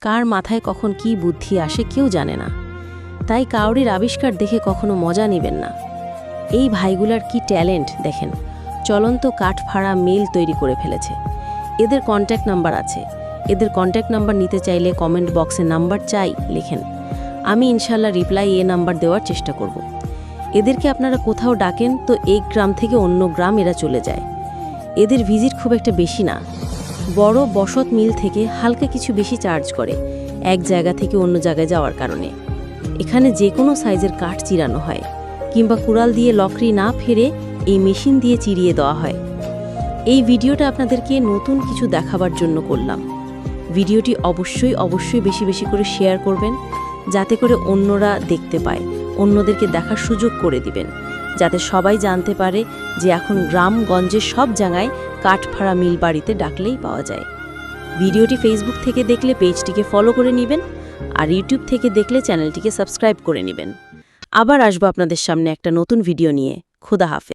কার মাথায় কখন কি বুদ্ধি আসে কেউ জানে না। তাই কাউরির আবিষ্কার দেখে কখনো মজা নেবেন না। এই ভাইগুলার কি ট্যালেন্ট দেখেন, চলন্ত কাঠ ফাড়া মেল তৈরি করে ফেলেছে। এদের কন্ট্যাক্ট নাম্বার আছে। এদের কন্ট্যাক্ট নাম্বার নিতে চাইলে কমেন্ট বক্সে নাম্বার চাই লেখেন। আমি ইনশাল্লাহ রিপ্লাই নাম্বার দেওয়ার চেষ্টা করব। এদেরকে আপনারা কোথাও ডাকেন তো এক গ্রাম থেকে অন্য গ্রাম এরা চলে যায়। এদের ভিজিট খুব একটা বেশি না। বড় বসত মিল থেকে হালকা কিছু বেশি চার্জ করে এক জায়গা থেকে অন্য জায়গায় যাওয়ার কারণে। এখানে যে কোনো সাইজের কাঠ চিরানো হয়, কিংবা কুড়াল দিয়ে লকড়ি না ফেরে এই মেশিন দিয়ে চিরিয়ে দেওয়া হয়। এই ভিডিওটা আপনাদেরকে নতুন কিছু দেখাবার জন্য করলাম। ভিডিওটি অবশ্যই বেশি বেশি করে শেয়ার করবেন, যাতে করে অন্যরা দেখতে পায়, অন্যদেরকে দেখার সুযোগ করে দিবেন, যাতে সবাই জানতে পারে যে এখন গ্রামগঞ্জের সব জায়গায় কাঠ ফাড়া মিল বাড়িতে ডাকলেই পাওয়া যায়। ভিডিওটি ফেসবুক থেকে দেখলে পেজটিকে ফলো করে নেবেন, আর ইউটিউব থেকে দেখলে চ্যানেলটিকে সাবস্ক্রাইব করে নেবেন। আবার আসবো আপনাদের সামনে একটা নতুন ভিডিও নিয়ে। খোদা হাফেজ।